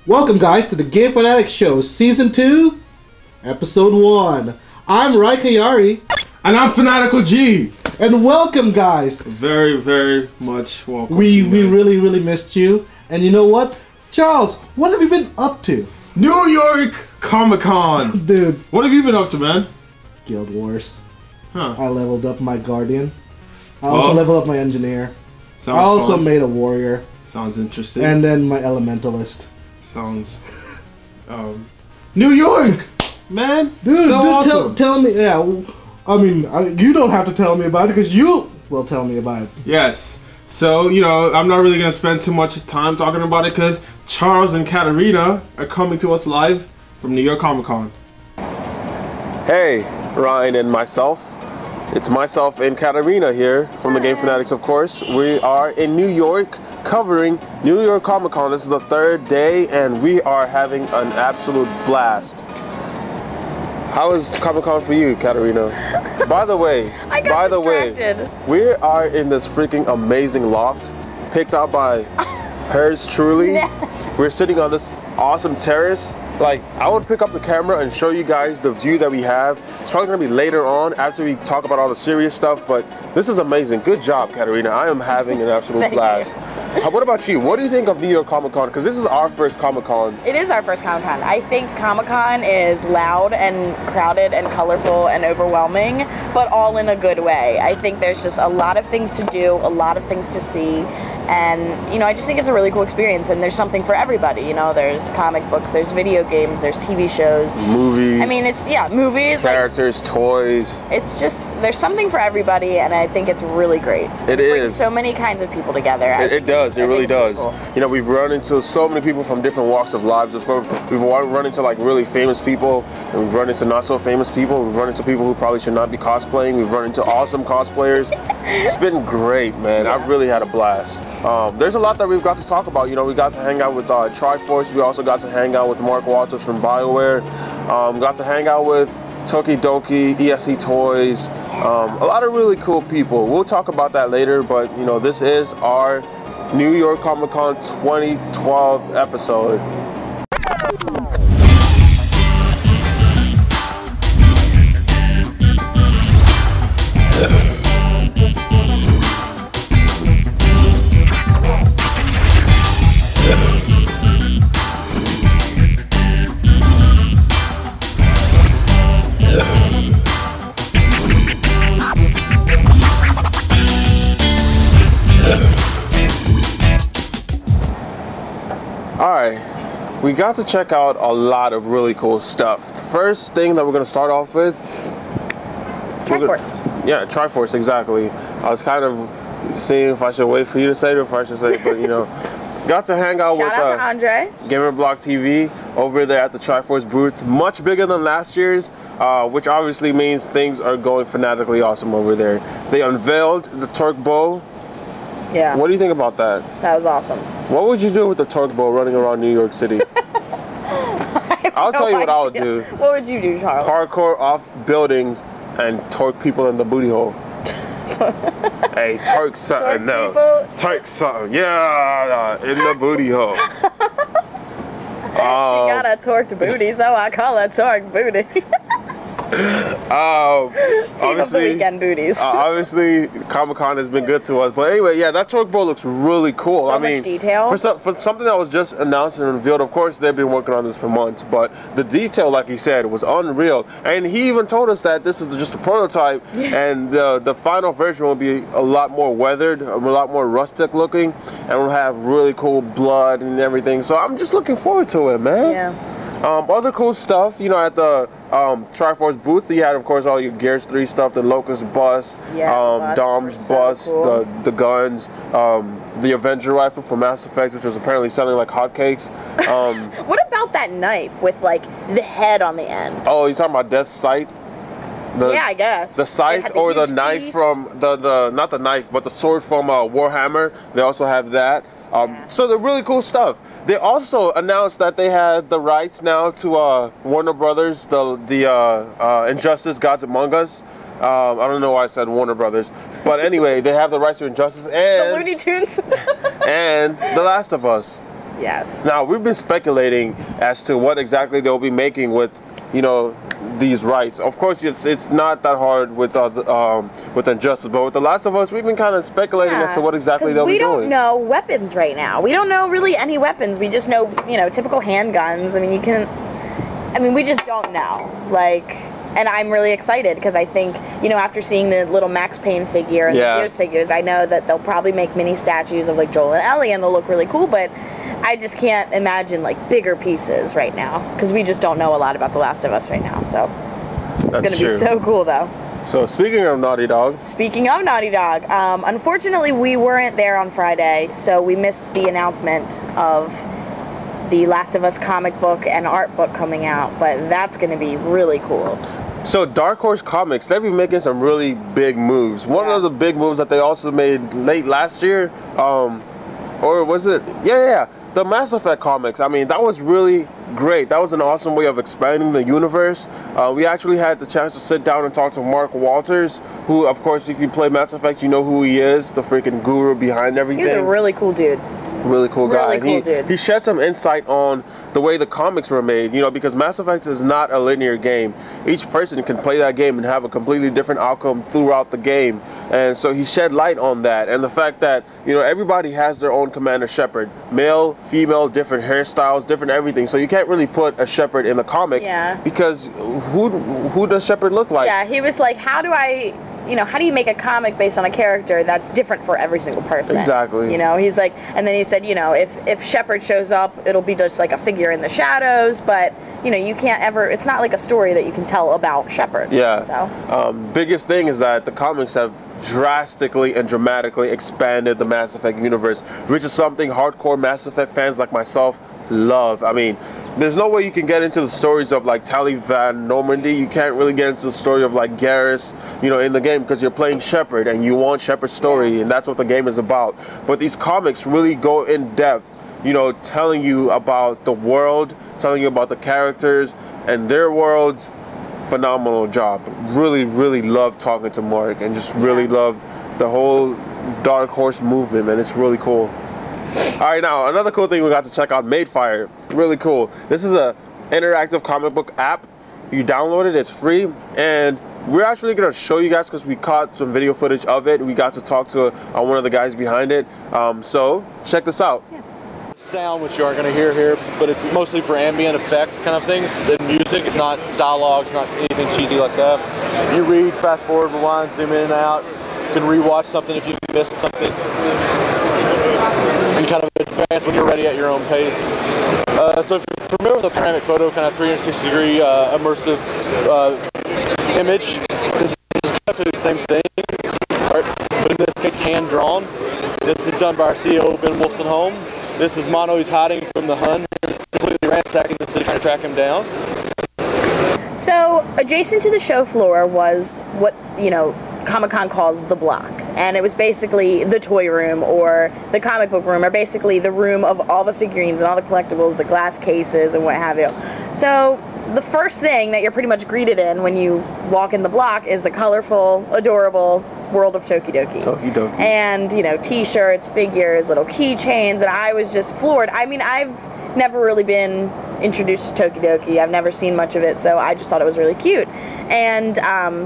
Welcome, guys, to the Game Fanatics Show, Season 2, Episode 1. I'm Raikayari. And I'm Fanatical G. And welcome, guys. Very, very much welcome. We really missed you. And you know what? Charles, what have you been up to? New York Comic Con. Dude. What have you been up to, man? Guild Wars. Huh. I leveled up my Guardian. I also leveled up my Engineer. Sounds I also fun. made a Warrior. Sounds interesting. And then my Elementalist. Sounds... New York! Man! Dude, so awesome. tell me, yeah, I mean, you don't have to tell me about it, because you will tell me about it. Yes. So, you know, I'm not really going to spend too much time talking about it, because Charles and Katerina are coming to us live from New York Comic Con. Hey, Ryan and myself. It's myself and Katerina here from the Game Fanatics, of course. We are in New York covering New York Comic Con. This is the third day and we are having an absolute blast. How is Comic Con for you, Katerina? By the way, we are in this freaking amazing loft picked out by hers truly. We're sitting on this awesome terrace. Like, I would pick up the camera and show you guys the view that we have. It's probably gonna be later on after we talk about all the serious stuff, but this is amazing. Good job, Katerina. I am having an absolute blast. What about you? What do you think of New York Comic Con? Because this is our first Comic Con. It is our first Comic Con. I think Comic Con is loud and crowded and colorful and overwhelming, but all in a good way. I think there's just a lot of things to do, a lot of things to see, and you know, I just think it's a really cool experience, and there's something for everybody. You know, there's comic books, there's video games, there's TV shows, movies. I mean, it's movies, characters, toys. It's just, there's something for everybody, and I think it's really great. It brings so many kinds of people together. It does. It really does. Cool. You know, we've run into so many people from different walks of lives. We've run into like really famous people, and we've run into not so famous people. We've run into people who probably should not be cosplaying. We've run into awesome cosplayers. It's been great, man. Yeah. I've really had a blast. There's a lot that we've got to talk about. You know, we got to hang out with Triforce. We also got to hang out with Mark Walters from BioWare. Got to hang out with Tokidoki, ESE Toys, a lot of really cool people. We'll talk about that later, but you know, this is our New York Comic Con 2012 episode. Alright, we got to check out a lot of really cool stuff. The first thing that we're going to start off with... Triforce. Yeah, Triforce, exactly. I was kind of seeing if I should wait for you to say it or if I should say it, but you know... Got to hang out with Shout out to Andre. Gamer Block TV over there at the Triforce booth. Much bigger than last year's, which obviously means things are going fanatically awesome over there. They unveiled the Torque Bow. Yeah. What do you think about that? That was awesome. What would you do with the Torque Bow running around New York City? I'll tell you what I would do. What would you do, Charles? Parkour off buildings and torque people in the booty hole. Hey, torque something, no. Torque something, yeah, in the booty hole. She got a torqued booty, so I call her torqued booty. Obviously, weekend booties. Obviously, Comic-Con has been good to us. But anyway, yeah, that Torque Bow looks really cool. So much detail. For something that was just announced and revealed, of course, they've been working on this for months. But the detail, like he said, was unreal. And he even told us that this is just a prototype, and the final version will be a lot more weathered, a lot more rustic looking, and will have really cool blood and everything. So I'm just looking forward to it, man. Yeah. Other cool stuff, you know, at the Triforce booth, you had, of course, all your Gears 3 stuff, the Locust bust, Dom's bust, cool. the guns, the Avenger rifle from Mass Effect, which was apparently selling like hotcakes. What about that knife with, like, the head on the end? Oh, you talking about Death's Scythe? Yeah, I guess. The scythe or the knife from, not the knife, but the sword from Warhammer, they also have that. So they're really cool stuff. They also announced that they had the rights now to Warner Brothers, the Injustice Gods Among Us. I don't know why I said Warner Brothers, but anyway, they have the rights to Injustice and the Looney Tunes and The Last of Us. Yes. Now, we've been speculating as to what exactly they'll be making with, you know, these rights. Of course, it's not that hard with Injustice, but with The Last of Us, we've been kind of speculating as to what exactly they'll be doing. We don't know weapons right now. We don't know really any weapons. We just know, you know, typical handguns. I mean, we just don't know. Like, and I'm really excited because I think, you know, after seeing the little Max Payne figure and the Gears figures, I know that they'll probably make mini statues of like Joel and Ellie, and they'll look really cool, but I just can't imagine like bigger pieces right now because we just don't know a lot about The Last of Us right now. So it's going to be so cool though. So speaking of Naughty Dog. Unfortunately we weren't there on Friday, so we missed the announcement of the Last of Us comic book and art book coming out, but that's going to be really cool. So Dark Horse Comics, they've been making some really big moves. One of the big moves that they also made late last year, or was it? Yeah. The Mass Effect comics, I mean, that was really great. That was an awesome way of expanding the universe. We actually had the chance to sit down and talk to Mark Walters, who, of course, if you play Mass Effect, you know who he is, the freaking guru behind everything. He's a really cool dude. Really cool guy. Really cool dude. He shed some insight on the way the comics were made, you know, because Mass Effect is not a linear game. Each person can play that game and have a completely different outcome throughout the game. And so he shed light on that, and the fact that, you know, everybody has their own Commander Shepard. Male, female, different hairstyles, different everything. So you can't really put a Shepard in the comic because who does Shepard look like? Yeah, he was like, how do you make a comic based on a character that's different for every single person? Exactly. You know, he's like, and then he said, you know, if Shepard shows up, it'll be just like a figure in the shadows, but, you know, you can't ever, it's not like a story that you can tell about Shepard. Yeah. So. Biggest thing is that the comics have drastically and dramatically expanded the Mass Effect universe, which is something hardcore Mass Effect fans like myself love. I mean, there's no way you can get into the stories of like Tali Van Normandy. You can't really get into the story of like Garrus, you know, in the game, because you're playing Shepard and you want Shepard's story, and that's what the game is about. But these comics really go in depth, you know, telling you about the world, telling you about the characters and their worlds. Phenomenal job. Really, really love talking to Mark, and just really love the whole Dark Horse movement, man. It's really cool. Alright, now another cool thing we got to check out, Madefire. Really cool. This is a interactive comic book app. You download it, it's free, and we're actually going to show you guys because we caught some video footage of it. We got to talk to one of the guys behind it. So check this out. Sound, which you aren't going to hear here, but it's mostly for ambient effects kind of things and music. It's not dialogue, it's not anything cheesy like that. You read, fast forward, rewind, zoom in and out. You can rewatch something if you missed something. You kind of advance when you're ready at your own pace. So if you're familiar with a panoramic photo, kind of 360-degree immersive image, this is exactly the same thing, but in this case hand-drawn. This is done by our CEO, Ben Wolstenholme. This is Mono. He's hiding from the Hun, completely ransacking the city, trying to track him down. So adjacent to the show floor was what, you know, Comic-Con calls the block, and it was basically the toy room or the comic book room, or basically the room of all the figurines and all the collectibles, the glass cases and what have you. So the first thing that you're pretty much greeted in when you walk in the block is the colorful, adorable world of Tokidoki. Tokidoki. And, you know, t-shirts, figures, little keychains, and I was just floored. I mean, I've never really been introduced to Tokidoki. I've never seen much of it, so I just thought it was really cute. And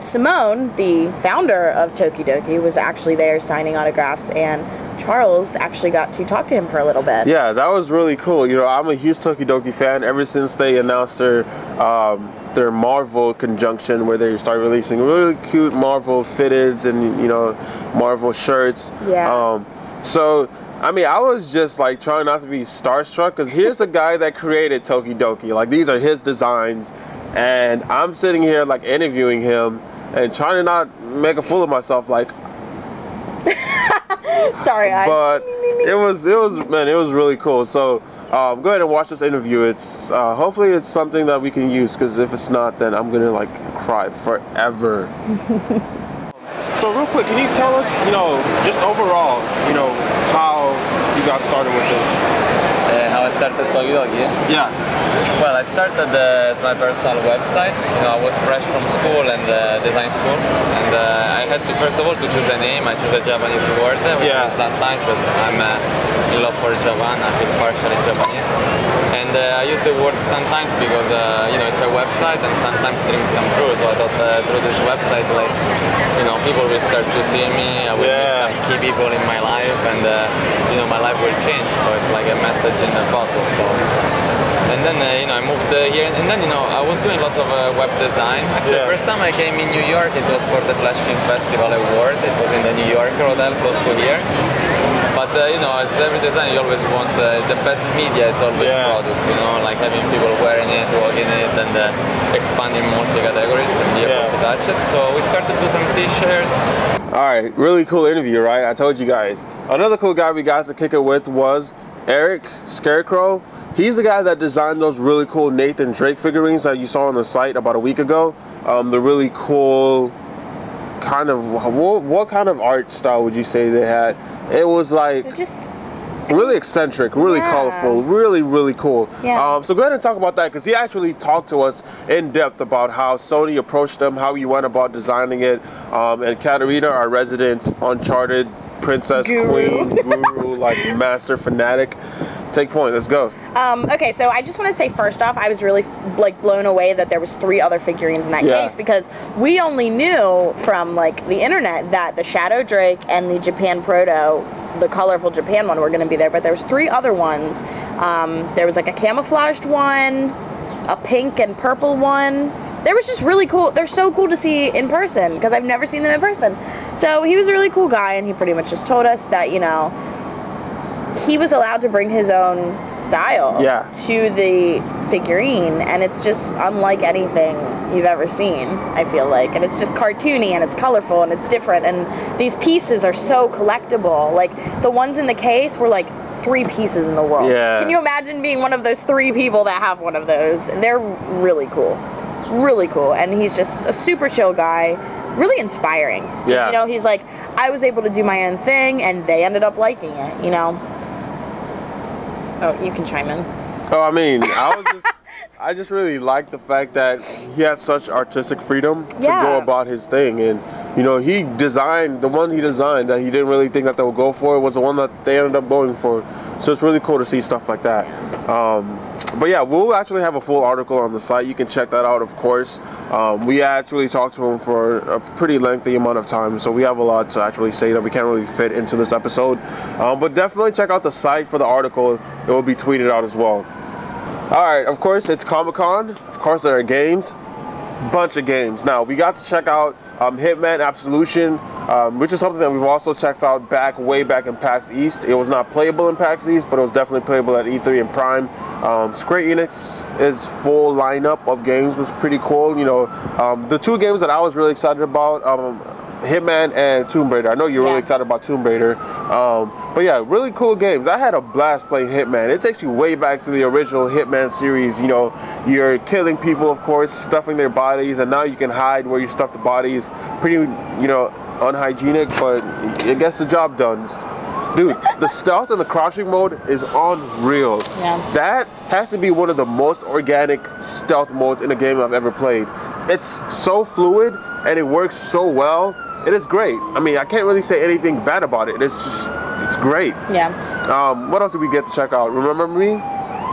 Simone, the founder of Tokidoki, was actually there signing autographs, and Charles actually got to talk to him for a little bit. Yeah, that was really cool. You know, I'm a huge Tokidoki fan ever since they announced their Marvel conjunction, where they start releasing really cute Marvel fitteds and, you know, Marvel shirts. Yeah. So I mean, I was just like trying not to be starstruck, because here's the guy that created Tokidoki. Like, these are his designs, and I'm sitting here like interviewing him and trying to not make a fool of myself. Like, sorry, but it was really cool. So go ahead and watch this interview. It's hopefully it's something that we can use, because if it's not, then I'm gonna like cry forever. So real quick, can you tell us, you know, just overall, you know, how you got started with this? How I started Dogi Dogi? Yeah. Well, I started as my personal website. I was fresh from school and design school, and I had to first of all to choose a name. I chose a Japanese word, which means sometimes, but I'm in love for Japan. I feel partially Japanese, and I use the word sometimes because it's a website, and sometimes dreams come true. So I thought through this website, like people will start to see me. I will meet some key people in my life, and my life will change. So it's like a message in a photo. So. And then I moved here, and then I was doing lots of web design. Actually, the first time I came in New York, it was for the Flash Film Festival Award. It was in the New York hotel close to here. But as every design, you always want the best media. It's always product. Like having people wearing it, walking it, and expanding multi-categories and be able to touch it. So we started to do some T-shirts. All right, really cool interview, right? I told you guys. Another cool guy we got to kick it with was Eric Scarecrow. He's the guy that designed those really cool Nathan Drake figurines that you saw on the site about a week ago. The really cool kind of, what kind of art style would you say they had? It was like just really eccentric, really colorful, really, really cool. So go ahead and talk about that, because he actually talked to us in depth about how Sony approached them, how he went about designing it. And Katerina, our resident Uncharted princess, queen, guru, like master fanatic. Take point, let's go. Okay, so I just want to say first off, I was really blown away that there was 3 other figurines in that case, because we only knew from the internet that the Shadow Drake and the Japan Proto, the colorful Japan one, were going to be there, but there was 3 other ones. There was like a camouflaged one, a pink and purple one. They were just really cool. They're so cool to see in person, because I've never seen them in person. So he was a really cool guy, and he pretty much just told us that, he was allowed to bring his own style to the figurine, and it's just unlike anything you've ever seen, I feel like. And it's just cartoony, and it's colorful, and it's different, and these pieces are so collectible. Like, the ones in the case were like 3 pieces in the world. Can you imagine being one of those 3 people that have one of those? They're really cool. Really cool. And he's just a super chill guy, really inspiring. He's like, I was able to do my own thing, and they ended up liking it, Oh, you can chime in. Oh, I mean, I just really like the fact that he had such artistic freedom to go about his thing. And, he designed, the one he designed that he didn't really think that they would go for was the one that they ended up going for. So it's really cool to see stuff like that. But yeah, we'll actually have a full article on the site. You can check that out, of course. We actually talked to him for a pretty lengthy amount of time, so we have a lot to actually say that we can't really fit into this episode. But definitely check out the site for the article. It will be tweeted out as well. Alright, of course, it's Comic-Con. Of course, there are games. Bunch of games. Now, we got to check out Hitman Absolution, which is something that we've also checked out way back in PAX East. It was not playable in PAX East, but it was definitely playable at E3 and Prime. Square Enix's full lineup of games was pretty cool. The 2 games that I was really excited about, Hitman and Tomb Raider. I know you're really excited about Tomb Raider. But yeah, really cool games. I had a blast playing Hitman. It takes you way back to the original Hitman series. You're killing people, of course, stuffing their bodies, and now you can hide where you stuff the bodies. Pretty, unhygienic, but it gets the job done. Dude, the stealth and the crouching mode is unreal. That has to be one of the most organic stealth modes in a game I've ever played. It's so fluid, and it works so well. It is great. I mean, I can't really say anything bad about it. It's great. What else did we get to check out? Remember Me?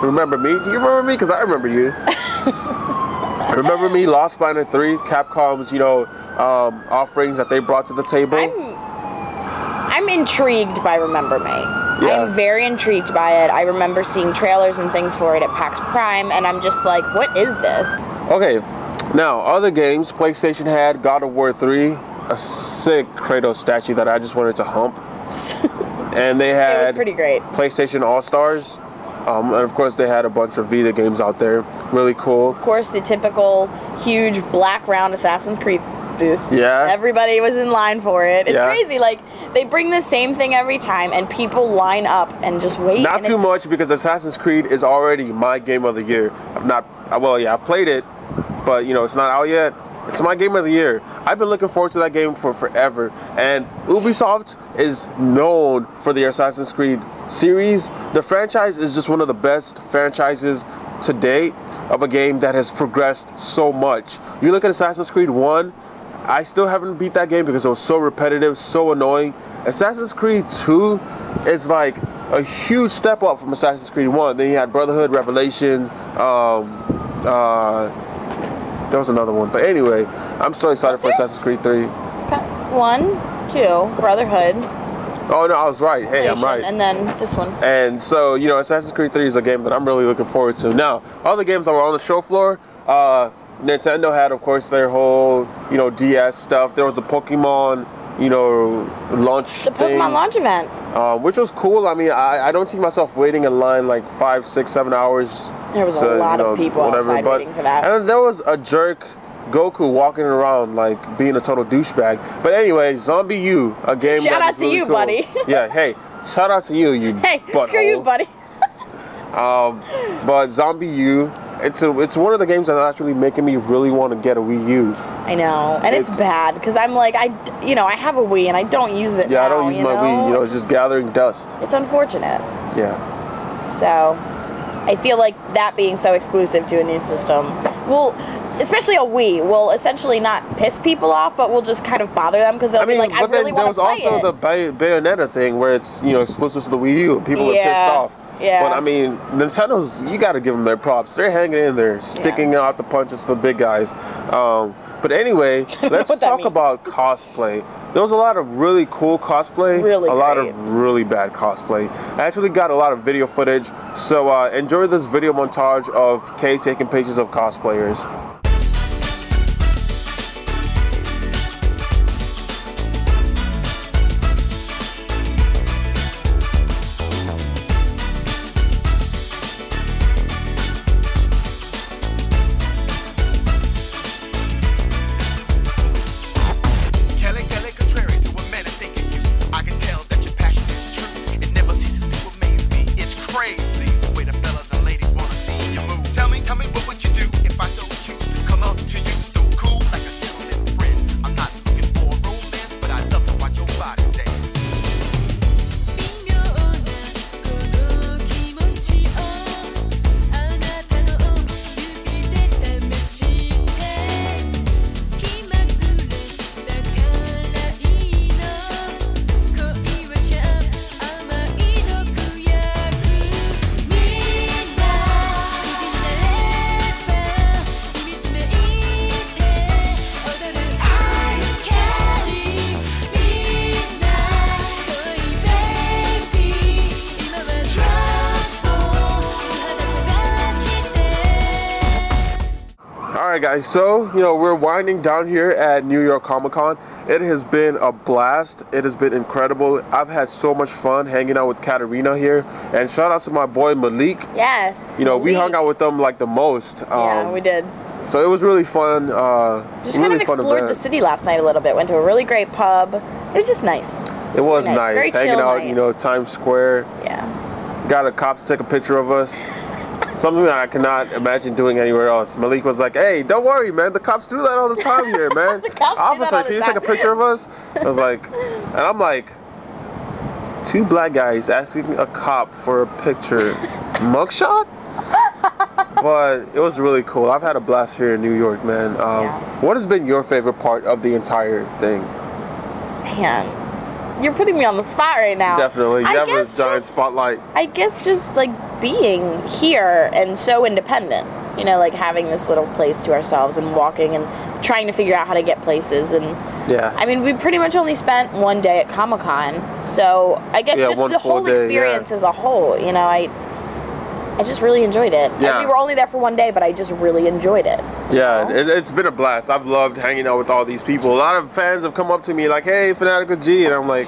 Remember Me? Do you remember me? Because I remember you. Remember Me, Lost Planet 3, Capcom's, offerings that they brought to the table. I'm intrigued by Remember Me. I'm very intrigued by it. I remember seeing trailers and things for it at PAX Prime, and I'm just like, what is this? Okay, now, other games, PlayStation had God of War 3, a sick Kratos statue that I just wanted to hump. And they had it was pretty great. PlayStation All-Stars. And of course they had a bunch of Vita games out there. Really cool. Of course, the typical huge black round Assassin's Creed booth. Yeah. Everybody was in line for it. It's crazy. Like, they bring the same thing every time, and people line up and just wait. Not too much, because Assassin's Creed is already my game of the year. I played it, but it's not out yet. It's my game of the year. I've been looking forward to that game for forever. And Ubisoft is known for the Assassin's Creed series. The franchise is just one of the best franchises to date of a game that has progressed so much. You look at Assassin's Creed 1, I still haven't beat that game because it was so repetitive, so annoying. Assassin's Creed 2 is like a huge step up from Assassin's Creed 1. Then you had Brotherhood, Revelation, there was another one. But anyway, I'm so excited for Assassin's Creed 3. 1, 2, Brotherhood. Oh no, I was right. Hey, I'm right. And then this one. And so, you know, Assassin's Creed 3 is a game that I'm really looking forward to. Now, other games that were on the show floor, Nintendo had, of course, their whole, you know, DS stuff. There was a Pokemon, you know, launch The Pokemon launch event. Which was cool. I mean, I don't see myself waiting in line like 5, 6, 7 hours. There was a lot of people outside waiting for that. And there was a jerk Goku walking around like being a total douchebag. But anyway, Zombie U, a game. Shout out to you, cool. buddy. Yeah, hey, shout out to you, you. Hey, butthole. screw you, buddy. But Zombie U, it's one of the games that's actually making me really want to get a Wii U. I know, and it's bad because I'm like, I have a Wii and I don't use it. Yeah, now, I don't use my Wii. You know, it's just gathering dust. It's unfortunate. Yeah. So, I feel like that being so exclusive to a new system will, especially a Wii, will essentially not piss people off, but will just kind of bother them because they'll be like, I really want to play it. There was also the Bayonetta thing where it's, you know, exclusive to the Wii U and people are pissed off. Yeah. But I mean, Nintendo's, you got to give them their props. They're hanging in there, sticking out the punches to the big guys. But anyway, let's talk about cosplay. There was a lot of really cool cosplay, a lot of really bad cosplay. I actually got a lot of video footage, so enjoy this video montage of Kay taking pictures of cosplayers. Alright guys, so you know, we're winding down here at New York Comic Con. It has been a blast. It has been incredible. I've had so much fun hanging out with Katerina here, and shout out to my boy Malik. Yes. You know, we hung out with them like the most. Yeah, we did. So it was really fun. Just kind of explored the city last night a little bit. Went to a really great pub. It was just nice. It was nice. Very hanging chill out, night. you know, Times Square. Yeah. Got a cop to take a picture of us. Something that I cannot imagine doing anywhere else. Malik was like, "Hey, don't worry, man. The cops do that all the time here, man." The cops Officer, can you take a picture of us? I was like, and I'm like, 2 black guys asking a cop for a picture, mugshot. But it was really cool. I've had a blast here in New York, man. What has been your favorite part of the entire thing? Man, you're putting me on the spot right now. Definitely. You have a giant spotlight. I guess just like being here and so independent. You know, like having this little place to ourselves and walking and trying to figure out how to get places. And yeah. I mean, we pretty much only spent 1 day at Comic-Con. So I guess just the whole experience as a whole, you know, I just really enjoyed it. Yeah. And we were only there for 1 day, but I just really enjoyed it. Yeah, it's been a blast. I've loved hanging out with all these people. A lot of fans have come up to me like, "Hey, Fanatical G," and I'm like,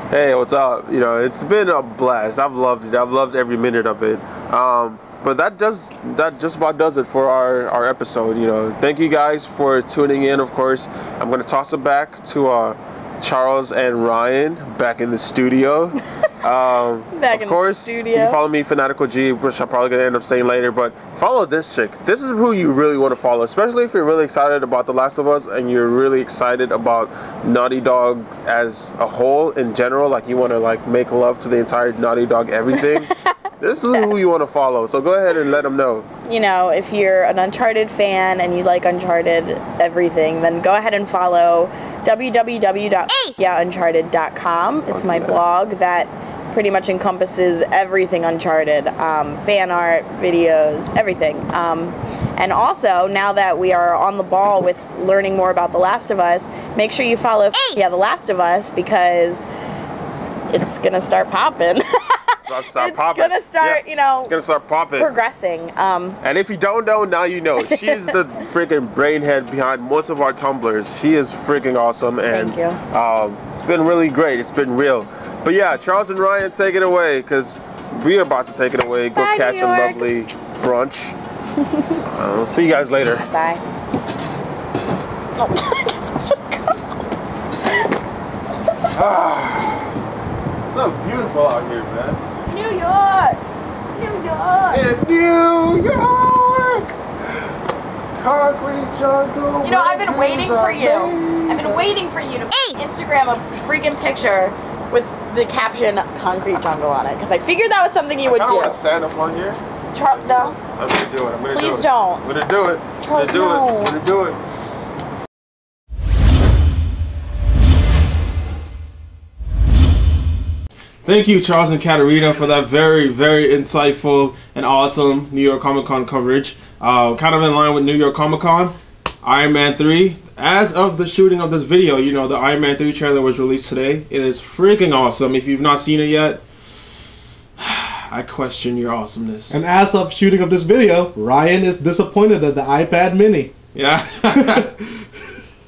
"Hey, what's up?" You know, it's been a blast. I've loved it. I've loved every minute of it. But that just about does it for our episode. You know, thank you guys for tuning in. Of course, I'm gonna toss it back to Charles and Ryan back in the studio. Back of course, in the you studio. can follow me, Fanatical G, which I'm probably gonna end up saying later. But follow this chick. This is who you really want to follow, especially if you're really excited about The Last of Us and you're really excited about Naughty Dog as a whole in general. Like you want to like make love to the entire Naughty Dog everything. This is who you want to follow. So go ahead and let them know. You know, if you're an Uncharted fan and you like Uncharted everything, then go ahead and follow www.uncharted.com. It's my blog that pretty much encompasses everything Uncharted, fan art, videos, everything. And also, now that we are on the ball with learning more about The Last of Us, make sure you follow The Last of Us, because it's gonna start popping. It's gonna start, you know, it's gonna start popping, progressing. And if you don't know, now you know. She's the freaking brainhead behind most of our Tumblrs. She is freaking awesome, and Thank you. It's been really great. It's been real. But yeah, Charles and Ryan, take it away, because we're about to take it away. Go Bye, catch New a York. lovely brunch. See you guys later. Bye. Oh, I guess I should go. So beautiful out here, man. New York! New York! In New York! Concrete jungle. You know, I've been waiting for you. I've been waiting for you to Instagram a freaking picture with the caption "Concrete Jungle" on it, because I figured that was something you would I do. want to stand up on here. No. I'm gonna do it. I'm gonna Please do it. don't. I'm gonna do it. Charles, I'm gonna do no. it. I'm gonna do it. Thank you, Charles and Katerina, for that very, very insightful and awesome New York Comic Con coverage. Kind of in line with New York Comic Con, Iron Man 3. As of the shooting of this video, you know, the Iron Man 3 trailer was released today. It is freaking awesome. If you've not seen it yet, I question your awesomeness. And as of shooting of this video, Ryan is disappointed at the iPad Mini. Yeah.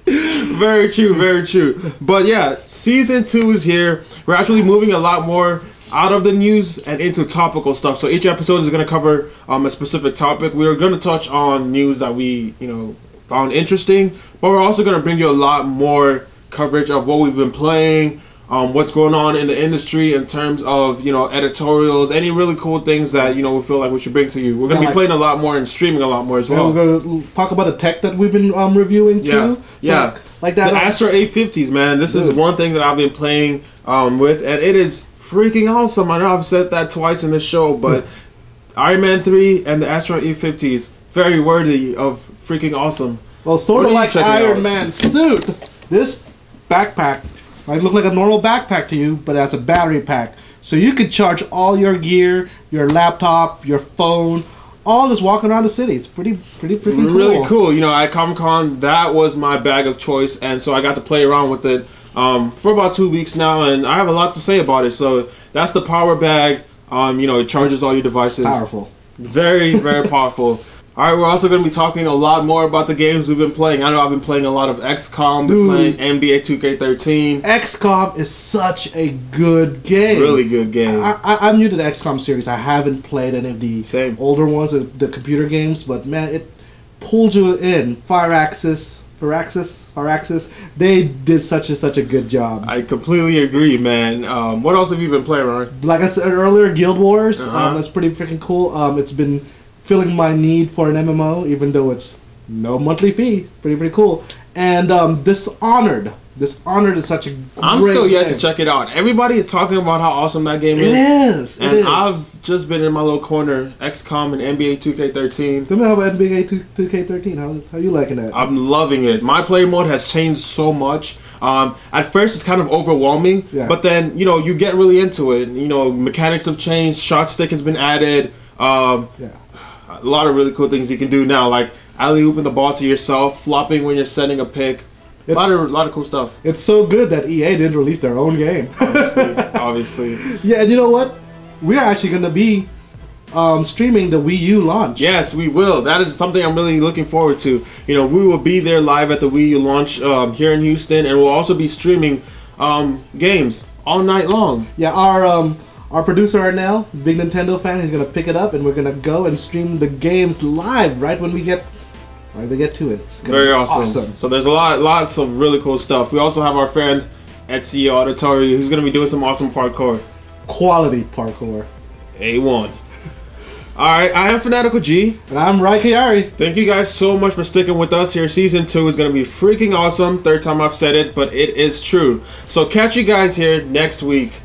Very true, very true. But yeah, season 2 is here. We're actually moving a lot more out of the news and into topical stuff. So each episode is going to cover a specific topic. We're going to touch on news that we, you know, found interesting, but we're also going to bring you a lot more coverage of what we've been playing, what's going on in the industry in terms of, you know, editorials, any really cool things that, you know, we feel like we should bring to you. We're going to be playing a lot more and streaming a lot more as well. And we're going to talk about the tech that we've been reviewing too. Yeah. Like that. The Astra 850s, man. This is one thing that I've been playing with, and it is freaking awesome. I know I've said that twice in this show, but Iron Man 3 and the Astra 850s, very worthy of freaking awesome. Well, sort of like Iron Man's suit. This backpack might look like a normal backpack to you, but it has a battery pack. So you could charge all your gear, your laptop, your phone, all just walking around the city. It's pretty cool. Really cool. You know, at Comic-Con, that was my bag of choice, and so I got to play around with it for about 2 weeks now, and I have a lot to say about it. So that's the power bag. You know, it charges all your devices. Powerful. Very, very powerful. All right, we're also going to be talking a lot more about the games we've been playing. I know I've been playing a lot of XCOM, been playing NBA 2K13. XCOM is such a good game. Really good game. I'm new to the XCOM series. I haven't played any of the older ones, the computer games, but man, it pulled you in. Firaxis, they did such a good job. I completely agree, man. What else have you been playing, Ryan? Like I said earlier, Guild Wars. That's pretty freaking cool. It's been filling my need for an MMO, even though it's no monthly fee. Pretty cool. And Dishonored. Dishonored is such a great I'm still yet game. to check it out. Everybody is talking about how awesome that game is. It is. And I've just been in my little corner, XCOM and NBA 2K13. Tell me how about NBA 2K13. How you liking that? I'm loving it. My play mode has changed so much. At first, it's kind of overwhelming, but then, you know, you get really into it. You know, mechanics have changed. Shot stick has been added. A lot of really cool things you can do now, like alley-ooping the ball to yourself, flopping when you're setting a pick. A lot of cool stuff. It's so good that EA didn't release their own game. Obviously. Yeah, and you know what? We're actually going to be streaming the Wii U launch. Yes, we will. That is something I'm really looking forward to. You know, we will be there live at the Wii U launch here in Houston, and we'll also be streaming games all night long. Yeah, our producer Arnell, big Nintendo fan, he's going to pick it up, and we're going to go and stream the games live right when we get to it. It's very awesome. So there's lots of really cool stuff. We also have our friend Etsy Auditory who's going to be doing some awesome parkour. quality parkour. A1. Alright, I am Fanatical G. And I'm Raikayari. Thank you guys so much for sticking with us here. Season 2 is going to be freaking awesome. Third time I've said it, but it is true. So catch you guys here next week.